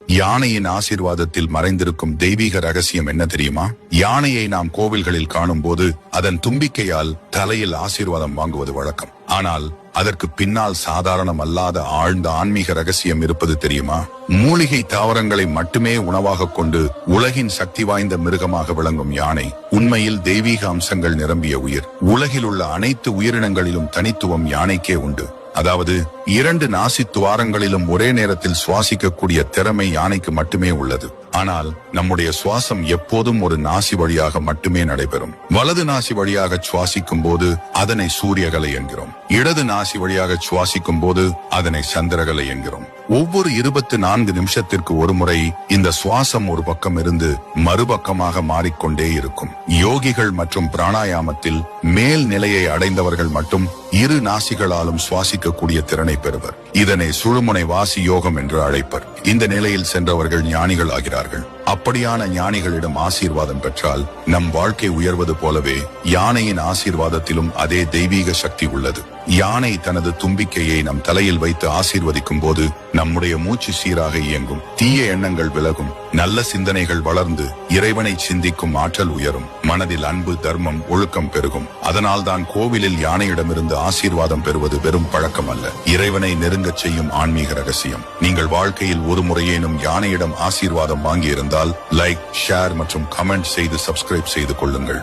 யானையின் ஆசீர்வாதத்தில் மறைந்திருக்கும் தெய்வீக ரகசியம் என்ன தெரியுமா? யானையை நாம் கோவில்களில் காணும் போது அதன் தும்பிக்கையால் தலையில் ஆசீர்வாதம் வாங்குவது வழக்கம். ஆனால் அதற்கு பின்னால் சாதாரணம் அல்லாத ஆழ்ந்த ஆன்மீக ரகசியம் இருப்பது தெரியுமா? மூலிகை தாவரங்களை மட்டுமே உணவாக கொண்டு உலகின் சக்தி வாய்ந்த மிருகமாக விளங்கும் யானை உண்மையில் தெய்வீக அம்சங்கள் நிரம்பிய உயிர். உலகில் உள்ள அனைத்து உயிரினங்களிலும் தனித்துவம் யானைக்கே உண்டு. அதாவது 2 நாசி துவாரங்களிலும் ஒரே நேரத்தில் சுவாசிக்கக்கூடிய திறமை யானைக்கு மட்டுமே உள்ளது. ஆனால் நம்முடைய சுவாசம் எப்போதும் ஒரு நாசி வழியாக மட்டுமே நடைபெறும். வலது நாசி வழியாக சுவாசிக்கும் போது அதனை சூரியகலை என்கிறோம். இடது நாசி வழியாக சுவாசிக்கும் போது அதனை சந்திரகலை என்கிறோம். ஒவ்வொரு 24 நிமிஷத்திற்கு ஒரு முறை இந்த சுவாசம் ஒரு பக்கம் இருந்து மறுபக்கமாக மாறிக்கொண்டே இருக்கும். யோகிகள் மற்றும் பிராணாயாமத்தில் மேல் நிலையை அடைந்தவர்கள் மட்டும் 2 நாசிகளாலும் சுவாசிக்கக்கூடிய திறனை பெறுவர். இதனை சுழுமுனை வாசி யோகம் என்று அழைப்பர். இந்த நிலையில் சென்றவர்கள் ஞானிகள் ஆகிறார்கள். அப்படியான ஞானிகளிடம் ஆசீர்வாதம் பெற்றால் நம் வாழ்க்கை உயர்வது போலவே யானையின் ஆசீர்வாதத்திலும் அதே தெய்வீக சக்தி உள்ளது. யானை தனது தும்பிக்கையை நம் தலையில் வைத்து ஆசீர்வதிக்கும் போது நம்முடைய மூச்சு சீராக இயங்கும், தீய எண்ணங்கள் விலகும், நல்ல சிந்தனைகள் வளர்ந்து இறைவனை சிந்திக்கும் ஆற்றல் உயரும், மனதில் அன்பு, தர்மம், ஒழுக்கம் பெருகும். அதனால்தான் கோவிலில் யானையிடமிருந்து ஆசீர்வாதம் பெறுவது வெறும் பழக்கம் அல்ல, இறைவனை நெருங்கச் செய்யும் ஆன்மீக ரகசியம். நீங்கள் வாழ்க்கையில் ஒரு முறையேனும் யானையிடம் ஆசீர்வாதம் வாங்கி இருந்தால் லைக், ஷேர் மற்றும் கமெண்ட் செய்து சப்ஸ்கிரைப் செய்து கொள்ளுங்கள்.